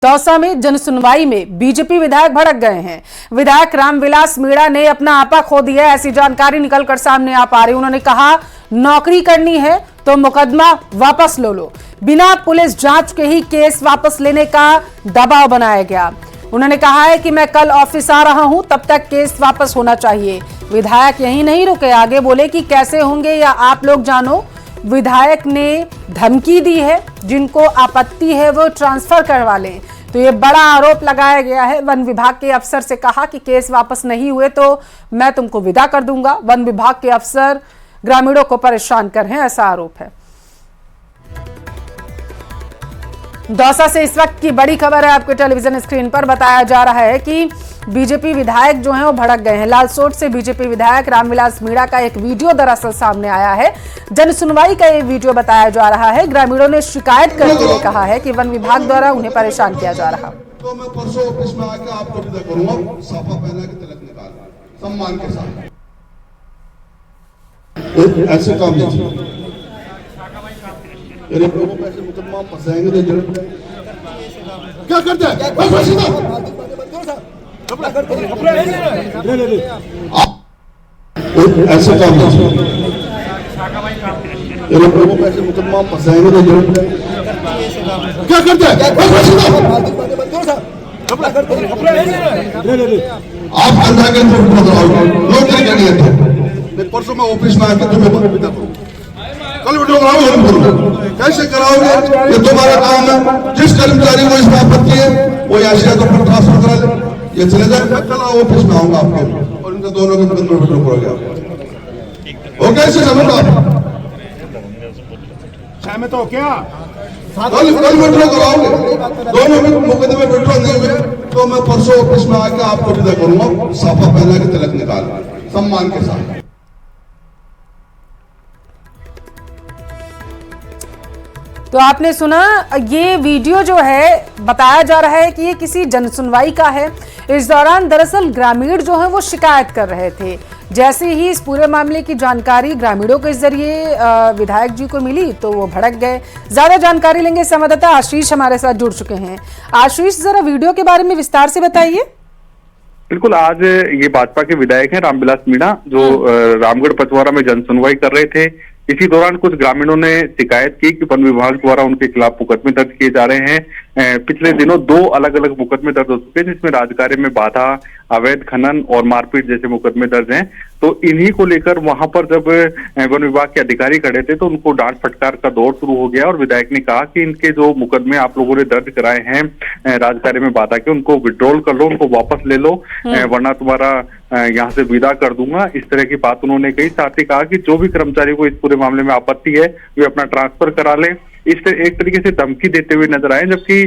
दौसा में जनसुनवाई में बीजेपी विधायक भड़क गए हैं। विधायक रामविलास मीणा ने अपना आपा खो दिया, ऐसी जानकारी निकलकर सामने आ पा रही। उन्होंने कहा, नौकरी करनी है तो मुकदमा वापस लो। बिना पुलिस जांच के ही केस वापस लेने का दबाव बनाया गया। उन्होंने कहा है कि मैं कल ऑफिस आ रहा हूं, तब तक केस वापस होना चाहिए। विधायक यहीं नहीं रुके, आगे बोले कि कैसे होंगे या आप लोग जानो। विधायक ने धमकी दी है, जिनको आपत्ति है वो ट्रांसफर करवा लें। तो ये बड़ा आरोप लगाया गया है। वन विभाग के अफसर से कहा कि केस वापस नहीं हुए तो मैं तुमको विदा कर दूंगा। वन विभाग के अफसर ग्रामीणों को परेशान कर रहे हैं, ऐसा आरोप है। दौसा से इस वक्त की बड़ी खबर है, आपके टेलीविजन स्क्रीन पर बताया जा रहा है कि बीजेपी विधायक जो हैं वो भड़क गए हैं। लालसोट से बीजेपी विधायक रामविलास मीणा का एक वीडियो दरअसल सामने आया है। जनसुनवाई का ये वीडियो बताया जा रहा है। ग्रामीणों ने शिकायत करते हुए कहा है कि वन विभाग द्वारा उन्हें परेशान किया जा रहा। तो मैं परसों ऑफिस में आकर आपको विदा करूंगा, साफा पहना के तिलक निकाल सम्मान के साथ। ऐसे काम नहीं, पैसे मुकदमा फंसाएंगे तो क्या करते हैं? ऐसे काम नहीं, पैसे मुकदमा फंसाएंगे तो क्या करते हैं? आप नौकरी करनी है। परसों मैं ऑफिस में आकर तुम्हें विदा करूंगा, कल वीडियो बनाओगे, कैसे कराओगे? ये तुम्हारा काम है। जिस कर्मचारी को इसमें आपत्ति है वो याशिया को ट्रांसफर करा ले, ये चले जाए। मैं कल ऑफिस में आऊंगा आपके और इनके दोनों के वीडियो करोगे। वो कैसे समझ आप सहमत हो क्या? कल वीडियो कराओगे, दोनों के मुकदमे वीडियो नहीं हुए तो मैं परसों ऑफिस में आकर आपको विदा करूंगा, साफा पहना के तिलक निकाल सम्मान के साथ। तो आपने सुना, ये वीडियो जो है बताया जा रहा है कि ये किसी जनसुनवाई का है। इस दौरान दरअसल ग्रामीण जो है वो शिकायत कर रहे थे। जैसे ही इस पूरे मामले की जानकारी ग्रामीणों के जरिए विधायक जी को मिली तो वो भड़क गए। ज्यादा जानकारी लेंगे, संवाददाता आशीष हमारे साथ जुड़ चुके हैं। आशीष, जरा वीडियो के बारे में विस्तार से बताइए। बिल्कुल, आज ये भाजपा के विधायक हैं रामविलास मीणा, जो रामगढ़ पचवारा में जनसुनवाई कर रहे थे। इसी दौरान कुछ ग्रामीणों ने शिकायत की कि वन विभाग द्वारा उनके खिलाफ मुकदमे दर्ज किए जा रहे हैं। पिछले दिनों 2 अलग अलग मुकदमे दर्ज हो चुके हैं, जिसमें राजकार्य में बाधा, अवैध खनन और मारपीट जैसे मुकदमे दर्ज हैं। तो इन्हीं को लेकर वहां पर जब वन विभाग के अधिकारी खड़े थे तो उनको डांट फटकार का दौर शुरू हो गया और विधायक ने कहा कि इनके जो मुकदमे आप लोगों ने दर्ज कराए हैं राजकार्य में बाधा के, उनको विड्रॉल कर लो, उनको वापस ले लो, वरना तुम्हारा यहाँ से विदा कर दूंगा। इस तरह की बात उन्होंने कही। साथ ही कहा कि जो भी कर्मचारी को इस पूरे मामले में आपत्ति है वे अपना ट्रांसफर करा ले। इस एक तरीके से धमकी देते हुए नजर आए, जबकि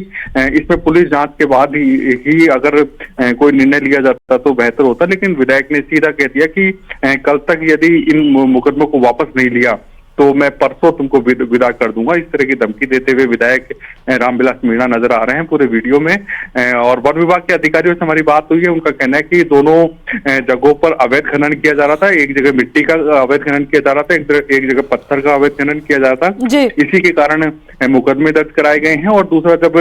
इसमें पुलिस जांच के बाद ही अगर कोई निर्णय लिया जाता तो बेहतर होता। लेकिन विधायक ने सीधा कह दिया कि कल तक यदि इन मुकदमों को वापस नहीं लिया तो मैं परसों तुमको विदा कर दूंगा। इस तरह की धमकी देते हुए विधायक रामविलास मीणा नजर आ रहे हैं पूरे वीडियो में। और वन विभाग के अधिकारियों से हमारी बात हुई है, उनका कहना है कि दोनों जगहों पर अवैध खनन किया जा रहा था। एक जगह मिट्टी का अवैध खनन किया जा रहा था, एक जगह पत्थर का अवैध खनन किया जा रहा था। इसी के कारण मुकदमे दर्ज कराए गए हैं। और दूसरा, जब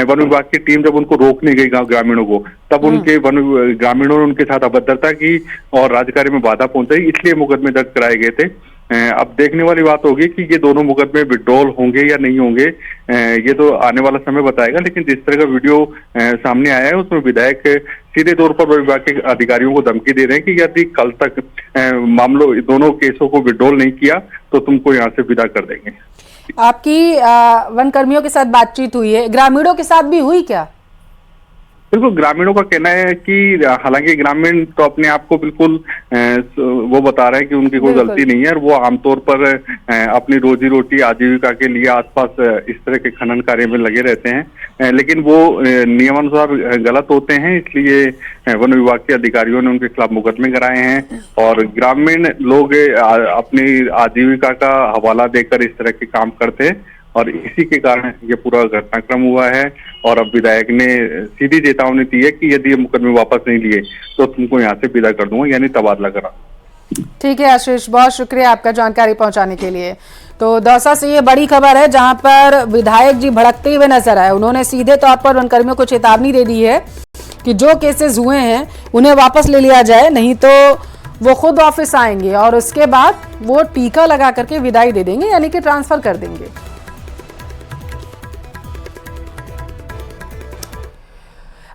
वन विभाग की टीम जब उनको रोकने गई ग्रामीणों को, तब उनके ग्रामीणों ने उनके साथ अभद्रता की और राजकार्य में बाधा पहुंचाई, इसलिए मुकदमे दर्ज कराए गए थे। अब देखने वाली बात होगी कि ये दोनों मुकदमे विड्रॉल होंगे या नहीं होंगे, ये तो आने वाला समय बताएगा। लेकिन जिस तरह का वीडियो सामने आया है उसमें विधायक सीधे तौर पर विभाग के अधिकारियों को धमकी दे रहे हैं कि यदि कल तक मामलों दोनों केसों को विड्रॉल नहीं किया तो तुमको यहाँ से विदा कर देंगे। आपकी वन कर्मियों के साथ बातचीत हुई है, ग्रामीणों के साथ भी हुई क्या? बिल्कुल, ग्रामीणों का कहना है कि हालांकि ग्रामीण तो अपने आप को बिल्कुल वो बता रहे हैं कि उनकी कोई गलती नहीं है और वो आमतौर पर अपनी रोजी रोटी आजीविका के लिए आसपास इस तरह के खनन कार्य में लगे रहते हैं, लेकिन वो नियमानुसार गलत होते हैं। इसलिए वन विभाग के अधिकारियों ने उनके खिलाफ मुकदमे कराए हैं और ग्रामीण लोग अपनी आजीविका का हवाला देकर इस तरह के काम करते हैं और इसी के कारण ये पूरा घटनाक्रम हुआ है। और अब विधायक ने सीधी चेतावनी दी है कि यदि ये मुकदमे वापस नहीं लिए तो तुमको यहाँ से विदा कर दूंगा, यानी तबादला करा। ठीक है आशीष, बहुत शुक्रिया आपका जानकारी पहुंचाने के लिए। तो दौसा से ये बड़ी खबर है जहां पर विधायक जी भड़कते हुए नजर आए। उन्होंने सीधे तौर पर वनकर्मियों को चेतावनी दे दी है कि जो केसेस हुए हैं उन्हें वापस ले लिया जाए, नहीं तो वो खुद ऑफिस आएंगे और उसके बाद वो टीका लगा करके विदाई दे देंगे, यानी कि ट्रांसफर कर देंगे।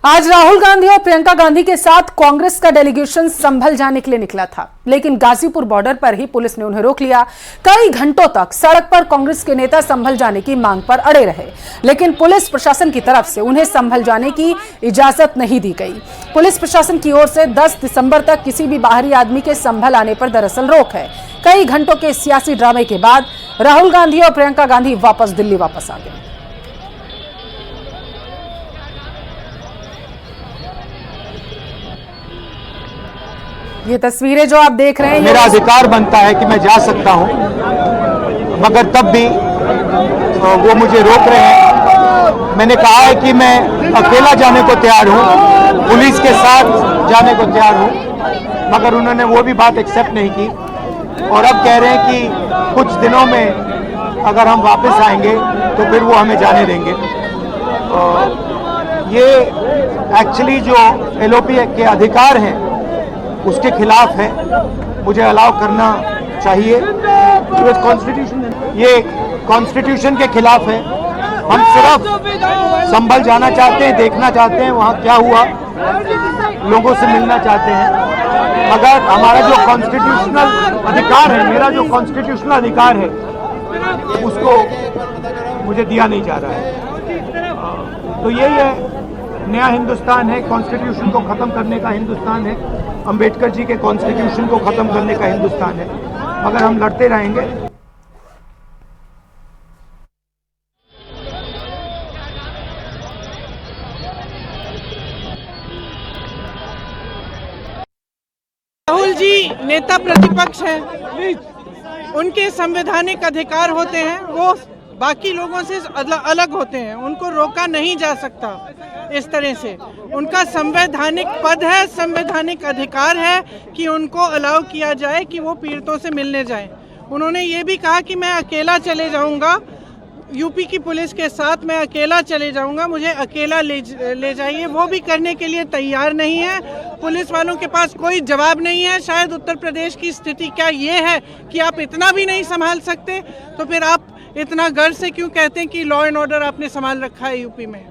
आज राहुल गांधी और प्रियंका गांधी के साथ कांग्रेस का डेलीगेशन संभल जाने के लिए निकला था, लेकिन गाजीपुर बॉर्डर पर ही पुलिस ने उन्हें रोक लिया। कई घंटों तक सड़क पर कांग्रेस के नेता संभल जाने की मांग पर अड़े रहे, लेकिन पुलिस प्रशासन की तरफ से उन्हें संभल जाने की इजाजत नहीं दी गई। पुलिस प्रशासन की ओर से 10 दिसंबर तक किसी भी बाहरी आदमी के संभल आने पर दरअसल रोक है। कई घंटों के सियासी ड्रामे के बाद राहुल गांधी और प्रियंका गांधी दिल्ली वापस आ गए। ये तस्वीरें जो आप देख रहे हैं, मेरा अधिकार बनता है कि मैं जा सकता हूं, मगर तब भी वो मुझे रोक रहे हैं। मैंने कहा है कि मैं अकेला जाने को तैयार हूं, पुलिस के साथ जाने को तैयार हूं, मगर उन्होंने वो भी बात एक्सेप्ट नहीं की और अब कह रहे हैं कि कुछ दिनों में अगर हम वापस आएंगे तो फिर वो हमें जाने देंगे। ये एक्चुअली जो एलओपी के अधिकार हैं उसके खिलाफ है, मुझे अलाउ करना चाहिए। ये कॉन्स्टिट्यूशन के खिलाफ है। हम सिर्फ संभल जाना चाहते हैं, देखना चाहते हैं वहाँ क्या हुआ, लोगों से मिलना चाहते हैं, मगर हमारा जो कॉन्स्टिट्यूशनल अधिकार है, मेरा जो कॉन्स्टिट्यूशनल अधिकार है उसको मुझे दिया नहीं जा रहा है। तो यही है, नया हिंदुस्तान है, कॉन्स्टिट्यूशन को खत्म करने का हिंदुस्तान है, अंबेडकर जी के कॉन्स्टिट्यूशन को खत्म करने का हिंदुस्तान है, मगर हम लड़ते रहेंगे। राहुल जी नेता प्रतिपक्ष हैं, उनके संवैधानिक अधिकार होते हैं, वो बाकी लोगों से अलग होते हैं, उनको रोका नहीं जा सकता। इस तरह से उनका संवैधानिक पद है, संवैधानिक अधिकार है कि उनको अलाउ किया जाए कि वो पीड़ितों से मिलने जाएं। उन्होंने ये भी कहा कि मैं अकेला चले जाऊंगा, यूपी की पुलिस के साथ मैं अकेला चले जाऊंगा, मुझे अकेला ले जाइए। वो भी करने के लिए तैयार नहीं है। पुलिस वालों के पास कोई जवाब नहीं है। शायद उत्तर प्रदेश की स्थिति क्या ये है कि आप इतना भी नहीं संभाल सकते, तो फिर आप इतना गर्व से क्यों कहते हैं कि लॉ एंड ऑर्डर आपने संभाल रखा है यूपी में?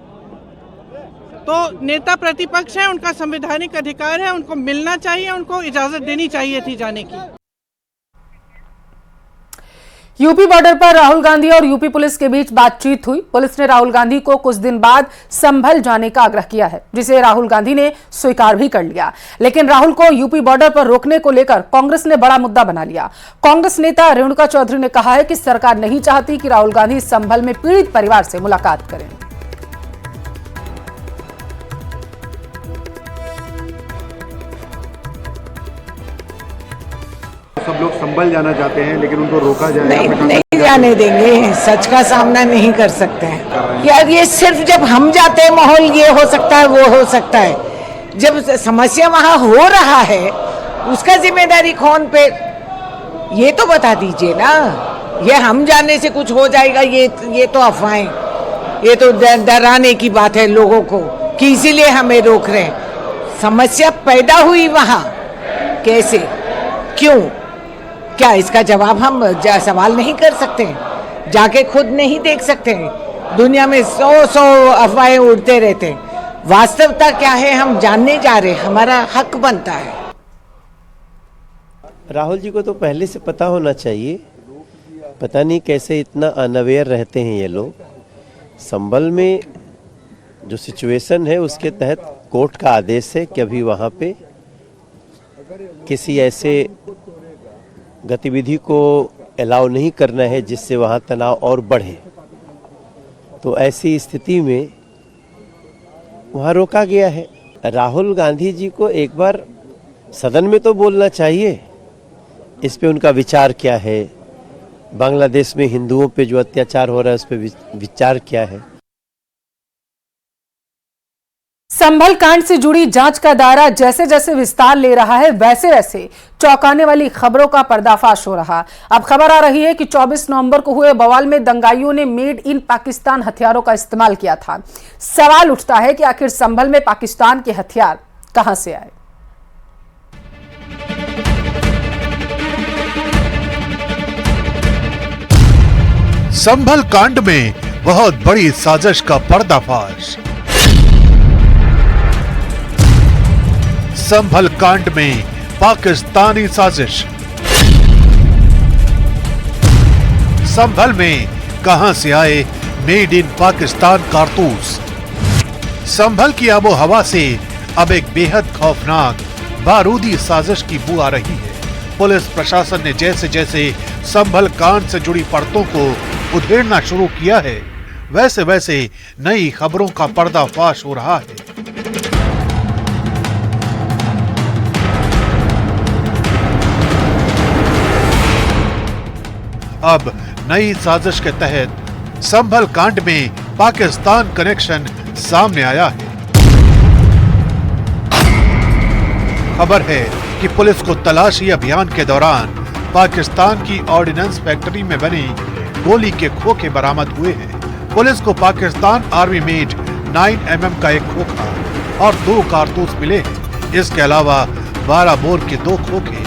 तो नेता प्रतिपक्ष है, उनका संवैधानिक अधिकार है, उनको मिलना चाहिए, उनको इजाजत देनी चाहिए थी जाने की। यूपी बॉर्डर पर राहुल गांधी और यूपी पुलिस के बीच बातचीत हुई। पुलिस ने राहुल गांधी को कुछ दिन बाद संभल जाने का आग्रह किया है, जिसे राहुल गांधी ने स्वीकार भी कर लिया। लेकिन राहुल को यूपी बॉर्डर पर रोकने को लेकर कांग्रेस ने बड़ा मुद्दा बना लिया। कांग्रेस नेता रेणुका चौधरी ने कहा है कि सरकार नहीं चाहती कि राहुल गांधी संभल में पीड़ित परिवार से मुलाकात करें। सब लोग संभल जाना चाहते हैं, लेकिन उनको रोका जाए। नहीं जाने देंगे, सच का सामना नहीं कर सकते हैं यार। ये सिर्फ जब हम जाते हैं माहौल ये हो सकता है, वो हो सकता है। जब समस्या वहाँ हो रहा है उसका जिम्मेदारी कौन पे, ये तो बता दीजिए ना। ये हम जाने से कुछ हो जाएगा, ये तो अफवाहें, ये तो डराने की बात है लोगों को कि इसीलिए हमें रोक रहे हैं। समस्या पैदा हुई वहाँ, कैसे, क्यों, क्या इसका जवाब हम सवाल नहीं कर सकते? जाके खुद नहीं देख सकते? दुनिया में 100 अफवाहें उड़ते रहते हैं। वास्तवता क्या है हम जानने जा रहे हैं, हमारा हक बनता है। राहुल जी को तो पहले से पता होना चाहिए, पता नहीं कैसे इतना अनअवेयर रहते हैं ये लोग। संभल में जो सिचुएशन है उसके तहत कोर्ट का आदेश है कि अभी वहाँ पे किसी ऐसे गतिविधि को अलाउ नहीं करना है जिससे वहाँ तनाव और बढ़े। तो ऐसी स्थिति में वहाँ रोका गया है। राहुल गांधी जी को एक बार सदन में तो बोलना चाहिए, इस पे उनका विचार क्या है, बांग्लादेश में हिंदुओं पे जो अत्याचार हो रहा है उस पे विचार क्या है। संभल कांड से जुड़ी जांच का दायरा जैसे जैसे विस्तार ले रहा है, वैसे वैसे चौंकाने वाली खबरों का पर्दाफाश हो रहा। अब खबर आ रही है कि 24 नवंबर को हुए बवाल में दंगाइयों ने मेड इन पाकिस्तान हथियारों का इस्तेमाल किया था। सवाल उठता है कि आखिर संभल में पाकिस्तान के हथियार कहां से आए। संभल कांड में बहुत बड़ी साजिश का पर्दाफाश। संभल कांड में पाकिस्तानी साजिश। संभल में कहां से आए मेड इन पाकिस्तान कारतूस। संभल की आबो हवा से अब एक बेहद खौफनाक बारूदी साजिश की बू आ रही है। पुलिस प्रशासन ने जैसे जैसे संभल कांड से जुड़ी परतों को उधेड़ना शुरू किया है, वैसे वैसे नई खबरों का पर्दाफाश हो रहा है। अब नई साजिश के तहत संभल कांड में पाकिस्तान कनेक्शन सामने आया है। खबर है कि पुलिस को तलाशी अभियान के दौरान पाकिस्तान की ऑर्डिनेंस फैक्ट्री में बनी गोली के खोखे बरामद हुए हैं। पुलिस को पाकिस्तान आर्मी मेड 9mm का एक खोखा और 2 कारतूस मिले हैं। इसके अलावा 12 बोर के 2 खोखे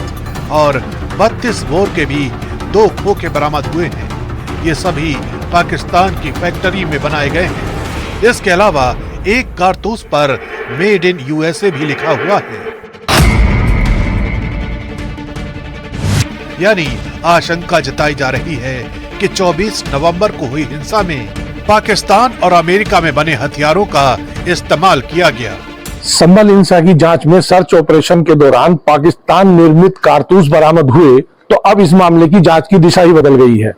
और 32 बोर के भी 2 खोखे बरामद हुए हैं। ये सभी पाकिस्तान की फैक्ट्री में बनाए गए हैं। इसके अलावा एक कारतूस पर मेड इन यूएसए भी लिखा हुआ है। यानी आशंका जताई जा रही है कि 24 नवंबर को हुई हिंसा में पाकिस्तान और अमेरिका में बने हथियारों का इस्तेमाल किया गया। संभल हिंसा की जांच में सर्च ऑपरेशन के दौरान पाकिस्तान निर्मित कारतूस बरामद हुए तो अब इस मामले की जांच की दिशा ही बदल गई है।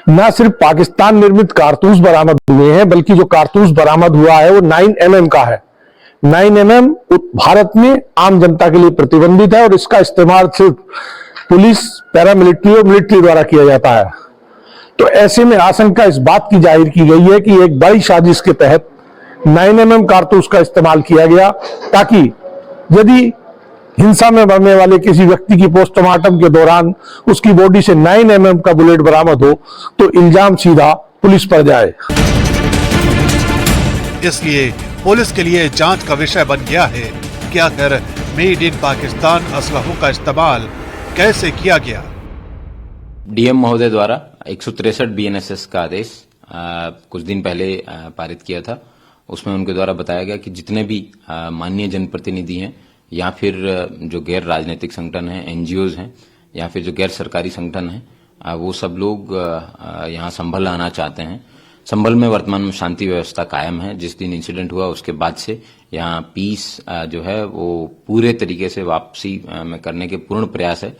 न सिर्फ पाकिस्तान निर्मित कारतूस बरामद हुए हैं, बल्कि जो कारतूस बरामद हुआ है वो 9mm का है। 9mm भारत में आम जनता के लिए प्रतिबंधित है और इसका इस्तेमाल सिर्फ पुलिस, पैरामिलिट्री और मिलिट्री द्वारा किया जाता है। तो ऐसे में आशंका इस बात की जाहिर की गई है कि एक बड़ी साजिश के तहत 9mm कारतूस का इस्तेमाल किया गया, ताकि यदि हिंसा में मरने वाले किसी व्यक्ति की पोस्टमार्टम के दौरान उसकी बॉडी से 9mm का बुलेट बरामद हो तो इल्जाम सीधा पुलिस पर जाए। इसलिए पुलिस के लिए जांच का विषय बन गया है कि आखिर मेड इन पाकिस्तान असलहों का इस्तेमाल कैसे किया गया। डीएम महोदय द्वारा 163 बीएनएसएस का आदेश कुछ दिन पहले पारित किया था। उसमें उनके द्वारा बताया गया कि जितने भी माननीय जनप्रतिनिधि हैं या फिर जो गैर राजनीतिक संगठन हैं, एनजीओज हैं या फिर जो गैर सरकारी संगठन हैं, वो सब लोग यहाँ संभल आना चाहते हैं। संभल में वर्तमान में शांति व्यवस्था कायम है। जिस दिन इंसिडेंट हुआ उसके बाद से यहाँ पीस जो है वो पूरे तरीके से वापसी में करने के पूर्ण प्रयास है।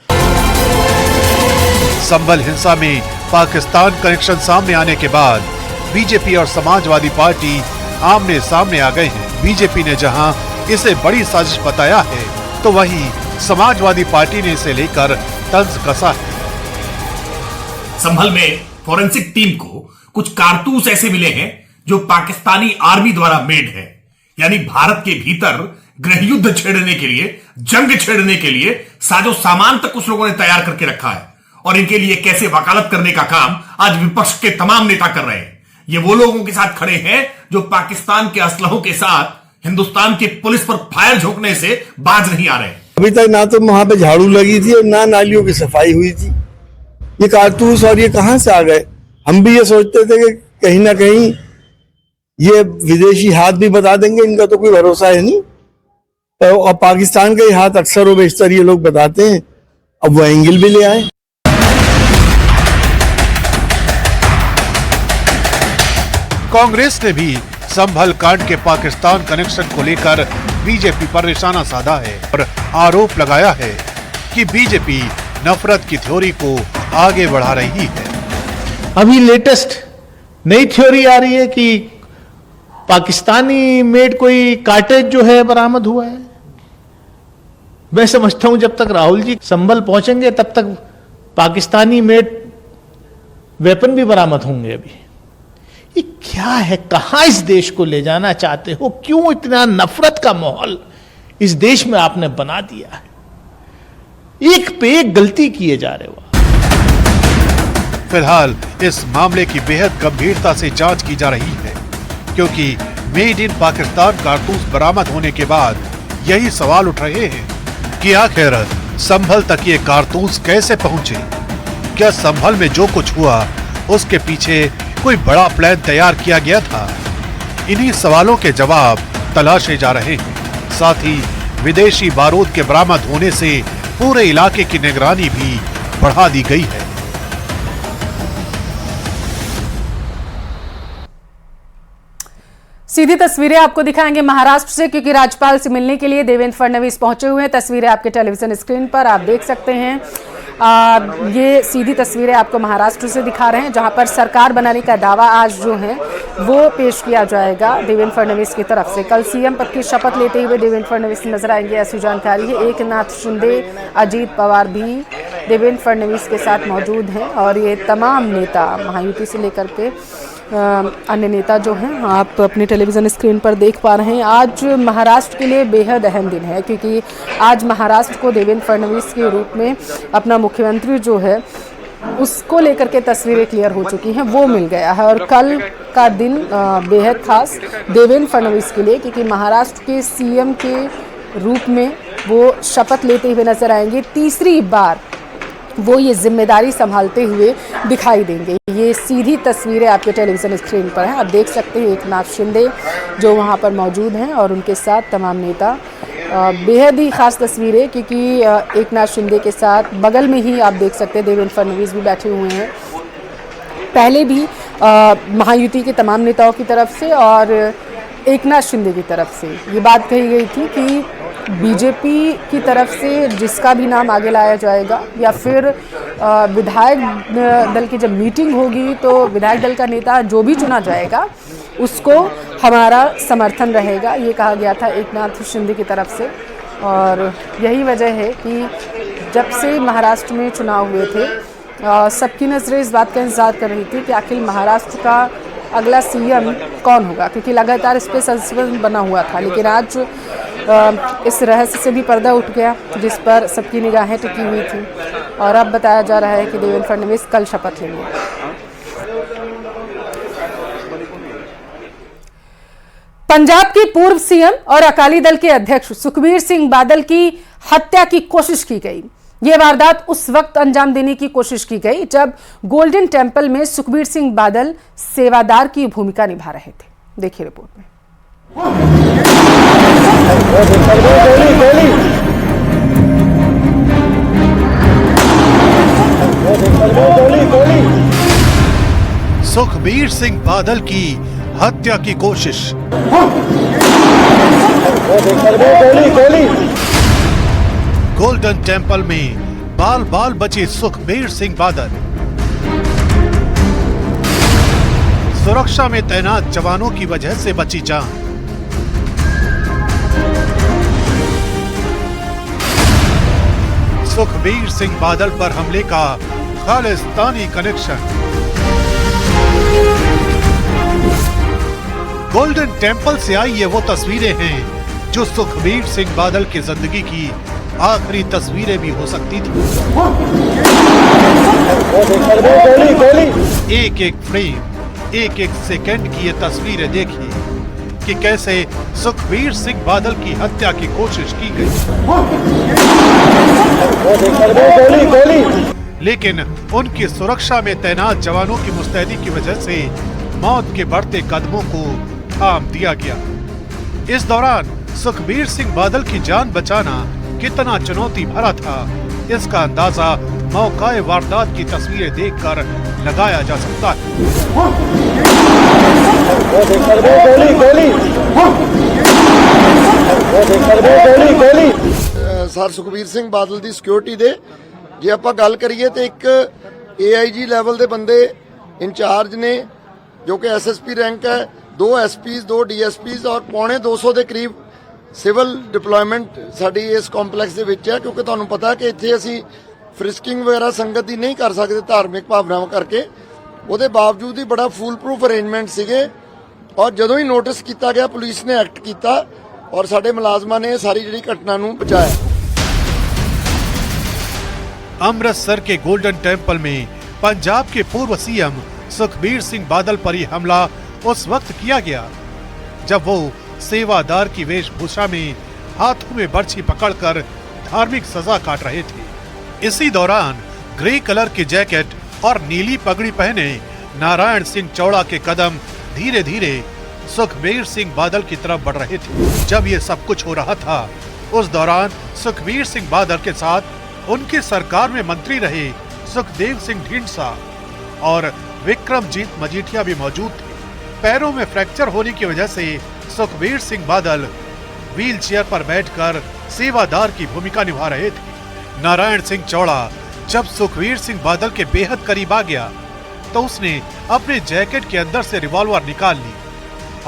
संभल हिंसा में पाकिस्तान कनेक्शन सामने आने के बाद बीजेपी और समाजवादी पार्टी आमने सामने आ गए हैं। बीजेपी ने जहां इसे बड़ी साजिश बताया है, तो वहीं समाजवादी पार्टी ने इसे लेकर तंज कसा है। संभल में फोरेंसिक टीम को कुछ कारतूस ऐसे मिले हैं जो पाकिस्तानी आर्मी द्वारा मेड है। यानी भारत के भीतर गृह युद्ध छेड़ने के लिए, जंग छेड़ने के लिए साजो सामान तक उस लोगों ने तैयार करके रखा है। और इनके लिए कैसे वकालत करने का काम आज विपक्ष के तमाम नेता कर रहे हैं। ये वो लोगों के साथ खड़े हैं जो पाकिस्तान के असलहों के साथ हिंदुस्तान की पुलिस पर फायर झोंकने से बाज नहीं आ रहे। अभी तक ना तो वहां पे झाड़ू लगी थी और ना नालियों की सफाई हुई थी। ये कारतूस और ये कहां से आ गए? हम भी ये सोचते थे कि कहीं ना कहीं ये विदेशी हाथ भी बता देंगे, इनका तो कोई भरोसा है नहीं। और पाकिस्तान के हाथ अक्सर व बेशतर ये लोग बताते हैं, अब वो एंगल भी ले आए। कांग्रेस ने भी संभल कांड के पाकिस्तान कनेक्शन को लेकर बीजेपी पर निशाना साधा है और आरोप लगाया है कि बीजेपी नफरत की थ्योरी को आगे बढ़ा रही है। अभी लेटेस्ट नई थ्योरी आ रही है कि पाकिस्तानी मेड कोई कार्टेज जो है बरामद हुआ है। मैं समझता हूं जब तक राहुल जी संभल पहुंचेंगे तब तक पाकिस्तानी मेड वेपन भी बरामद होंगे। अभी ये क्या है, कहां इस देश को ले जाना चाहते हो, क्यों इतना नफरत का माहौल इस देश में आपने बना दिया है। एक पे एक गलती किए जा रहे हो। फिलहाल इस मामले की बेहद गंभीरता से जांच की जा रही है, क्योंकि मेड इन पाकिस्तान कारतूस बरामद होने के बाद यही सवाल उठ रहे हैं कि आखिर संभल तक ये कारतूस कैसे पहुंचे। क्या संभल में जो कुछ हुआ उसके पीछे कोई बड़ा प्लान तैयार किया गया था? इन्हीं सवालों के जवाब तलाशे जा रहे हैं। साथ ही विदेशी बारूद के बरामद होने से पूरे इलाके की निगरानी भी बढ़ा दी गई है। सीधी तस्वीरें आपको दिखाएंगे महाराष्ट्र से, क्योंकि राज्यपाल से मिलने के लिए देवेंद्र फडणवीस पहुंचे हुए हैं। तस्वीरें आपके टेलीविजन स्क्रीन पर आप देख सकते हैं। ये सीधी तस्वीरें आपको महाराष्ट्र से दिखा रहे हैं, जहां पर सरकार बनाने का दावा आज जो है वो पेश किया जाएगा देवेंद्र फडणवीस की तरफ से। कल सीएम पद की शपथ लेते हुए देवेंद्र फडणवीस नजर आएंगे, ऐसी जानकारी है। एकनाथ शिंदे, अजीत पवार भी देवेंद्र फडणवीस के साथ मौजूद हैं और ये तमाम नेता महायुति से लेकर के अन्य नेता जो हैं आप अपने टेलीविज़न स्क्रीन पर देख पा रहे हैं। आज महाराष्ट्र के लिए बेहद अहम दिन है, क्योंकि आज महाराष्ट्र को देवेंद्र फडणवीस के रूप में अपना मुख्यमंत्री जो है उसको लेकर के तस्वीरें क्लियर हो चुकी हैं, वो मिल गया है। और कल का दिन बेहद खास देवेंद्र फडणवीस के लिए, क्योंकि महाराष्ट्र के सीएम के रूप में वो शपथ लेते हुए नजर आएंगे। तीसरी बार वो ये जिम्मेदारी संभालते हुए दिखाई देंगे। ये सीधी तस्वीरें आपके टेलीविज़न स्क्रीन पर हैं, आप देख सकते हैं। एकनाथ शिंदे जो वहाँ पर मौजूद हैं और उनके साथ तमाम नेता। बेहद ही ख़ास तस्वीरें, क्योंकि एकनाथ शिंदे के साथ बगल में ही आप देख सकते हैं देवेंद्र फडणवीस भी बैठे हुए हैं। पहले भी महायुति के तमाम नेताओं की तरफ से और एकनाथ शिंदे की तरफ से ये बात कही गई थी कि बीजेपी की तरफ से जिसका भी नाम आगे लाया जाएगा या फिर विधायक दल की जब मीटिंग होगी तो विधायक दल का नेता जो भी चुना जाएगा उसको हमारा समर्थन रहेगा, ये कहा गया था एकनाथ शिंदे की तरफ से। और यही वजह है कि जब से महाराष्ट्र में चुनाव हुए थे सबकी नज़रें इस बात का इंतजार कर रही थी कि आखिर महाराष्ट्र का अगला सीएम कौन होगा, क्योंकि लगातार इस पर सस्पेंस बना हुआ था। लेकिन आज इस रहस्य से भी पर्दा उठ गया जिस पर सबकी निगाहें टिकी हुई थी और अब बताया जा रहा है कि देवेंद्र फडणवीस कल शपथ लेंगे। पंजाब के पूर्व सीएम और अकाली दल के अध्यक्ष सुखबीर सिंह बादल की हत्या की कोशिश की गई। यह वारदात उस वक्त अंजाम देने की कोशिश की गई जब गोल्डन टेम्पल में सुखबीर सिंह बादल सेवादार की भूमिका निभा रहे थे। देखिए रिपोर्ट में। सुखबीर सिंह बादल की हत्या की कोशिश। गोल्डन टेम्पल में बाल बाल बचे सुखबीर सिंह बादल। सुरक्षा में तैनात जवानों की वजह से बची जान। सुखबीर सिंह बादल पर हमले का खालिस्तानी कनेक्शन। गोल्डन टेम्पल से आई ये वो तस्वीरें हैं जो सुखबीर सिंह बादल की जिंदगी की आखिरी तस्वीरें भी हो सकती थी। एक एक फ्रेम, एक एक सेकंड की ये तस्वीरें देखिए कि कैसे सुखबीर सिंह बादल की हत्या की कोशिश की गई, लेकिन उनकी सुरक्षा में तैनात जवानों की मुस्तैदी की वजह से मौत के बढ़ते कदमों को थाम दिया गया। इस दौरान सुखबीर सिंह बादल की जान बचाना कितना चुनौती भरा था, इसका अंदाजा मौकाए वारदात की तस्वीरें देखकर लगाया जा सकता है। सर सुखबीर सिंह बादल की सिक्योरिटी दे जे आपां गल करिए तो एक AIG लैवल के बंदे इंचार्ज ने जो कि SSP रैंक है, 2 SPs 2 DSPs और पौने 200 के करीब सिविल डिप्लॉयमेंट साडी इस कॉम्पलैक्स दे विच है, क्योंकि तुहानूं पता कि इत्थे असीं फ्रिस्किंग वगैरह संगत दी नहीं कर सकते धार्मिक भावनावां करके। ਉਹਦੇ ਬਾਵਜੂਦ ਹੀ ਬੜਾ ਫੂਲ ਪ੍ਰੂਫ ਅਰੇਂਜਮੈਂਟ ਸੀਗੇ ਔਰ ਜਦੋਂ ਹੀ ਨੋਟਿਸ ਕੀਤਾ ਗਿਆ ਪੁਲਿਸ ਨੇ ਐਕਟ ਕੀਤਾ ਔਰ ਸਾਡੇ ਮੁਲਾਜ਼ਮਾਂ ਨੇ ਸਾਰੀ ਜਿਹੜੀ ਘਟਨਾ ਨੂੰ ਬਚਾਇਆ। अमृतसर के गोल्डन टेम्पल में पंजाब के पूर्व सीएम सुखबीर सिंह बादल पर ही हमला उस वक्त किया गया जब वो सेवादार की वेशभूषा में हाथों में बर्छी पकड़कर धार्मिक सजा काट रहे थे। इसी दौरान ग्रे कलर की जैकेट और नीली पगड़ी पहने नारायण सिंह चौड़ा के कदम धीरे धीरे सुखबीर सिंह बादल की तरफ बढ़ रहे थे। जब ये सब कुछ हो रहा था उस दौरान सुखबीर सिंह बादल के साथ उनकी सरकार में मंत्री रहे सुखदेव सिंह ढींडसा और विक्रमजीत मजीठिया भी मौजूद थे। पैरों में फ्रैक्चर होने की वजह से सुखबीर सिंह बादल व्हील चेयर पर बैठकर सेवादार की भूमिका निभा रहे थे। नारायण सिंह चौड़ा जब सुखबीर सिंह बादल के बेहद करीब आ गया तो उसने अपने जैकेट के अंदर से रिवॉल्वर निकाल ली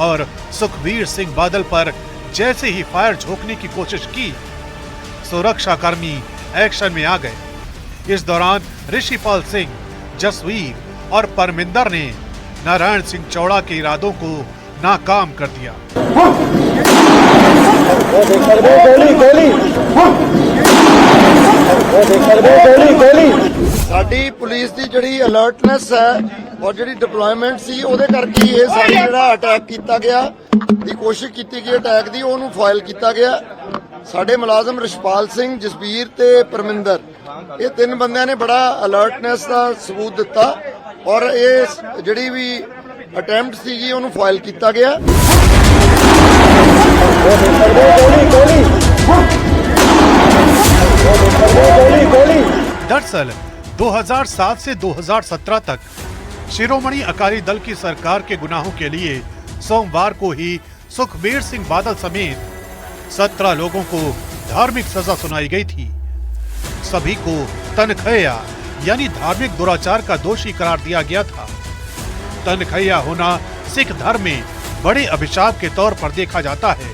और सुखबीर सिंह बादल पर जैसे ही फायर झोंकने की कोशिश की, सुरक्षाकर्मी एक्शन में आ गए। इस दौरान ऋषिपाल सिंह, जसवीर और परमिंदर ने नारायण सिंह चौड़ा के इरादों को नाकाम कर दिया। ਸਾਡੀ ਪੁਲਿਸ ਦੀ ਜਿਹੜੀ ਅਲਰਟਨੈਸ ਹੈ ਔਰ ਜਿਹੜੀ ਡਿਪਲੋਇਮੈਂਟ ਸੀ ਉਹਦੇ ਕਰਕੇ ਇਹ ਸਾਰੀ ਜਿਹੜਾ ਅਟੈਕ ਕੀਤਾ ਗਿਆ ਦੀ ਕੋਸ਼ਿਸ਼ ਕੀਤੀ ਗਈ ਅਟੈਕ ਦੀ ਉਹਨੂੰ ਫਾਇਲ ਕੀਤਾ ਗਿਆ। ਸਾਡੇ ਮੁਲਾਜ਼ਮ ਰਿਸ਼ਪਾਲ ਸਿੰਘ, ਜਸਬੀਰ ਤੇ ਪਰਮਿੰਦਰ ਇਹ ਤਿੰਨ ਬੰਦਿਆਂ ਨੇ ਬੜਾ ਅਲਰਟਨੈਸ ਦਾ ਸਬੂਤ ਦਿੱਤਾ ਔਰ ਇਹ ਜਿਹੜੀ ਵੀ ਅਟੈਂਪਟ ਸੀਗੀ ਉਹਨੂੰ ਫਾਇਲ ਕੀਤਾ ਗਿਆ। दरअसल 2007 से 2017 तक शिरोमणि अकाली दल की सरकार के गुनाहों के लिए सोमवार को ही सुखबीर सिंह बादल समेत 17 लोगों को धार्मिक सजा सुनाई गई थी। सभी को तनखैया यानी धार्मिक दुराचार का दोषी करार दिया गया था। तनखैया होना सिख धर्म में बड़े अभिशाप के तौर पर देखा जाता है।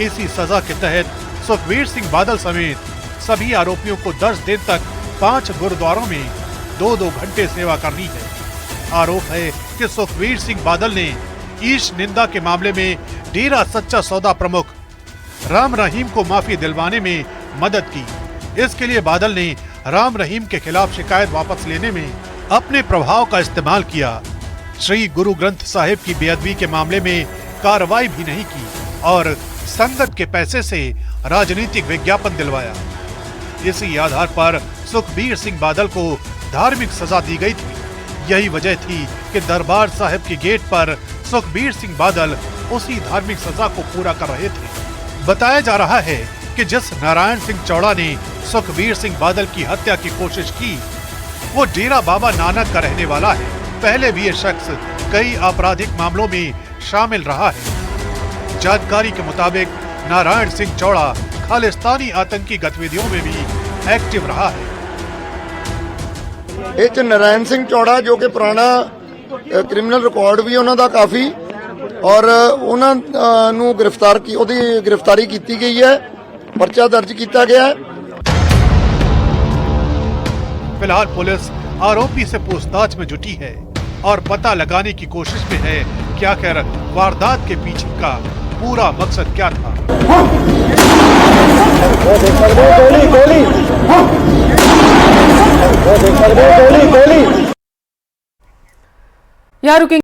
इसी सजा के तहत सुखबीर सिंह बादल समेत सभी आरोपियों को 10 दिन तक 5 गुरुद्वारों में 2-2 घंटे सेवा करनी है। आरोप है कि सुखबीर सिंह बादल ने ईश निंदा के मामले में डेरा सच्चा सौदा प्रमुख राम रहीम को माफी दिलवाने में मदद की। इसके लिए बादल ने राम रहीम के खिलाफ शिकायत वापस लेने में अपने प्रभाव का इस्तेमाल किया। श्री गुरु ग्रंथ साहिब की बेअदबी के मामले में कार्रवाई भी नहीं की और संगत के पैसे से राजनीतिक विज्ञापन दिलवाया। इसी आधार पर सुखबीर सिंह बादल को धार्मिक सजा दी गई थी। यही वजह थी कि दरबार साहिब के गेट पर सुखबीर सिंह बादल उसी धार्मिक सजा को पूरा कर रहे थे। बताया जा रहा है कि जिस नारायण सिंह चौड़ा ने सुखबीर सिंह बादल की हत्या की कोशिश की वो डेरा बाबा नानक का रहने वाला है। पहले भी ये शख्स कई आपराधिक मामलों में शामिल रहा है। जानकारी के मुताबिक नारायण सिंह चौड़ा खालिस्तानी आतंकी गतिविधियों में भी एक्टिव रहा है। ਇਹ 'ਚ ਨਾਰਾਇਣ ਸਿੰਘ ਚੌੜਾ ਜੋ ਕਿ ਪੁਰਾਣਾ ਕ੍ਰਿਮੀਨਲ ਰਿਕਾਰਡ ਵੀ ਉਹਨਾਂ ਦਾ ਕਾਫੀ ਔਰ ਉਹਨਾਂ ਨੂੰ ਉਹਦੀ ਗ੍ਰਿਫਤਾਰੀ ਕੀਤੀ ਗਈ ਹੈ, ਪਰਚਾ ਦਰਜ ਕੀਤਾ ਗਿਆ है। फिलहाल पुलिस आरोपी से पूछताछ में जुटी है और पता लगाने की कोशिश में है कि आखिर वारदात के पीछे का पूरा मकसद क्या था। यहाँ रुकेंगे।